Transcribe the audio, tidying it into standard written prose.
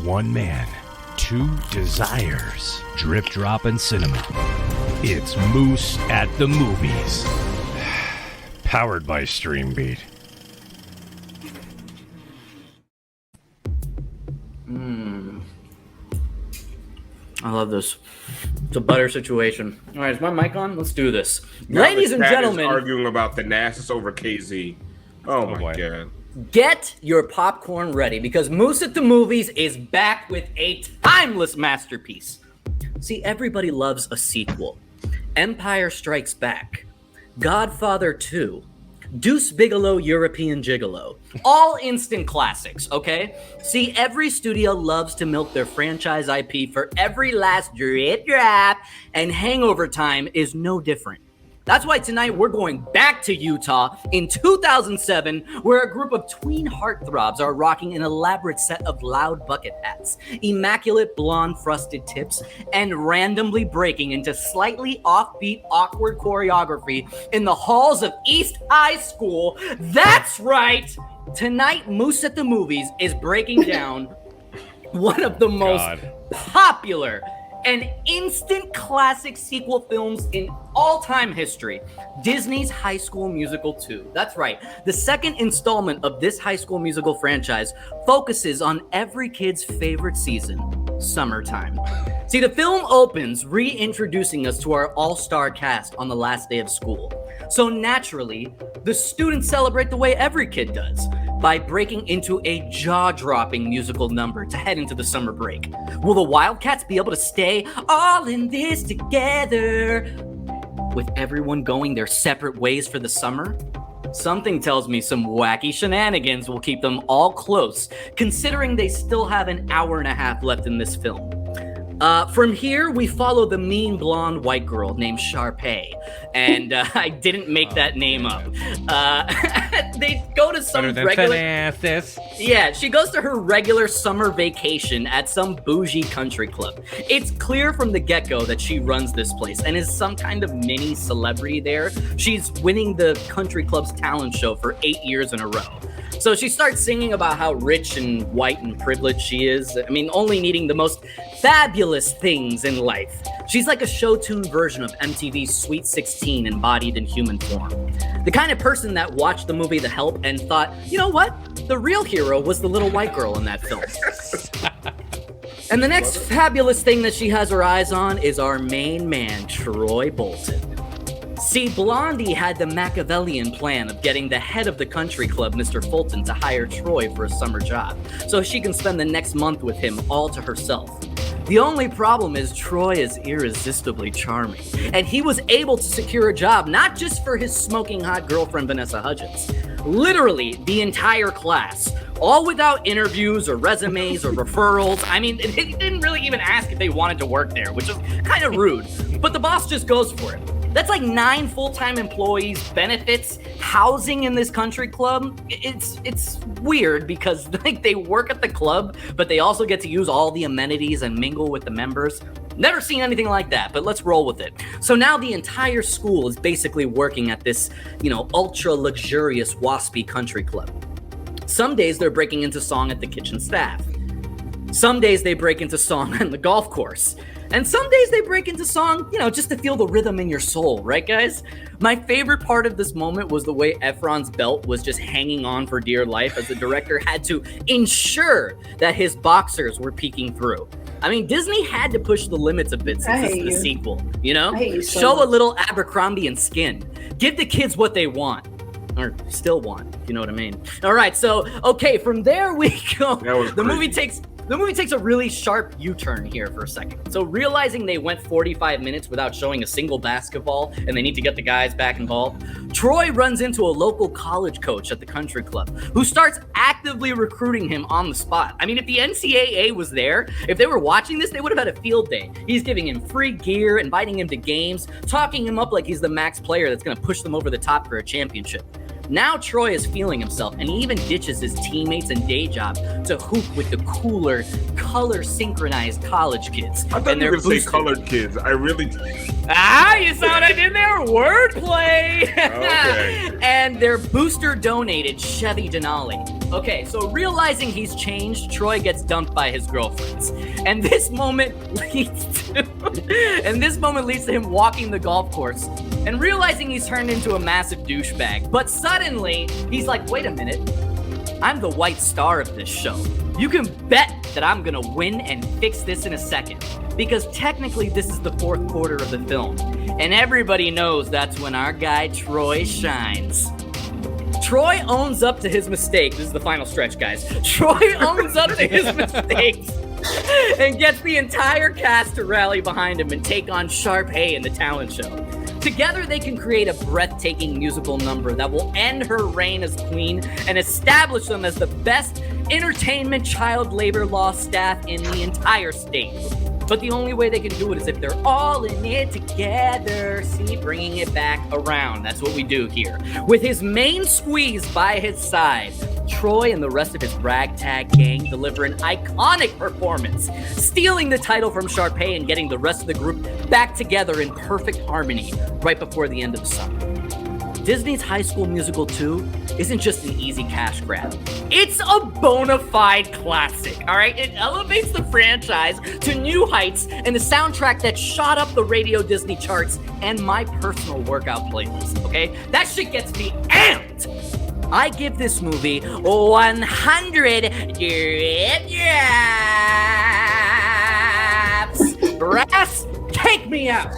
One man, two desires. Drip dropping cinema. It's Moose at the Movies. Powered by Streambeat. I love this. It's a butter situation. All right, is my mic on? Let's do this. Ladies and gentlemen. Arguing about the Nasus over KZ. Oh my God. Get your popcorn ready because Moose at the Movies is back with a timeless masterpiece. See, everybody loves a sequel. Empire Strikes Back, Godfather 2, Deuce Bigalow, European Gigolo. All instant classics, okay? See, every studio loves to milk their franchise IP for every last drop, and Hangover Time is no different. That's why tonight we're going back to Utah in 2007, where a group of tween heartthrobs are rocking an elaborate set of loud bucket hats, immaculate blonde frosted tips, and randomly breaking into slightly offbeat, awkward choreography in the halls of East High School. That's right! Tonight, Moose at the Movies is breaking down one of the most popular and instant classic sequel films in all-time history, Disney's High School Musical 2. That's right. The second installment of this High School Musical franchise focuses on every kid's favorite season, summertime. See, the film opens reintroducing us to our all-star cast on the last day of school. So naturally, the students celebrate the way every kid does, by breaking into a jaw-dropping musical number to head into the summer break. Will the Wildcats be able to stay all in this together with everyone going their separate ways for the summer? Something tells me some wacky shenanigans will keep them all close, considering they still have an hour and a half left in this film. From here, we follow the mean blonde white girl named Sharpay, and I didn't make that name up. They go to some regular. Yeah, she goes to her regular summer vacation at some bougie country club. It's clear from the get-go that she runs this place and is some kind of mini celebrity there. She's winning the country club's talent show for 8 years in a row. So she starts singing about how rich and white and privileged she is. I mean, only needing the most fabulous things in life. She's like a show-tuned version of MTV's Sweet 16 embodied in human form. The kind of person that watched the movie The Help and thought, you know what? The real hero was the little white girl in that film. And the next fabulous thing that she has her eyes on is our main man, Troy Bolton. See, Blondie had the Machiavellian plan of getting the head of the country club, Mr. Fulton, to hire Troy for a summer job, so she can spend the next month with him all to herself. The only problem is Troy is irresistibly charming, and he was able to secure a job not just for his smoking hot girlfriend, Vanessa Hudgens. Literally, the entire class, all without interviews or resumes or referrals. I mean, they didn't really even ask if they wanted to work there, which is kind of rude, but the boss just goes for it. That's like 9 full-time employees, benefits, housing in this country club. It's weird because like they work at the club, but they also get to use all the amenities and mingle with the members. Never seen anything like that, but let's roll with it. So now the entire school is basically working at this, ultra luxurious waspy country club. Some days they're breaking into song at the kitchen staff. Some days they break into song on the golf course. And some days they break into song, just to feel the rhythm in your soul, right, guys? My favorite part of this moment was the way Efron's belt was just hanging on for dear life as the director had to ensure that his boxers were peeking through. I mean, Disney had to push the limits a bit since this is the sequel, Show a little Abercrombie and skin. Give the kids what they want. Or still want, if you know what I mean. All right, so, okay, from there we go. The movie takes a really sharp U-turn here for a second. So realizing they went 45 minutes without showing a single basketball and they need to get the guys back involved, Troy runs into a local college coach at the country club who starts actively recruiting him on the spot. I mean, if the NCAA was there, if they were watching this, they would have had a field day. He's giving him free gear, inviting him to games, talking him up like he's the max player that's going to push them over the top for a championship. Now Troy is feeling himself, and he even ditches his teammates and day job to hoop with the cooler, color-synchronized college kids. I thought you were going to say colored kids. I really... You saw what I did there? Wordplay! Okay. And their booster-donated Chevy Denali. Okay, so realizing he's changed, Troy gets dumped by his girlfriends. And this moment leads to him walking the golf course and realizing he's turned into a massive douchebag. But suddenly, he's like, wait a minute, I'm the white star of this show. You can bet that I'm gonna win and fix this in a second. Because technically this is the fourth quarter of the film. And everybody knows that's when our guy Troy shines. Troy owns up to his mistake. This is the final stretch, guys. Troy owns up to his mistakes and gets the entire cast to rally behind him and take on Sharpay in the talent show. Together, they can create a breathtaking musical number that will end her reign as queen and establish them as the best entertainment child labor law staff in the entire state. But the only way they can do it is if they're all in it together. See, bringing it back around. That's what we do here. With his main squeeze by his side, Troy and the rest of his ragtag gang deliver an iconic performance, stealing the title from Sharpay and getting the rest of the group back together in perfect harmony right before the end of the summer. Disney's High School Musical 2 isn't just an easy cash grab. It's a bona fide classic, all right? It elevates the franchise to new heights and the soundtrack that shot up the Radio Disney charts and my personal workout playlist, okay? That shit gets me amped! I give this movie 100 drip drops. Brass, take me out!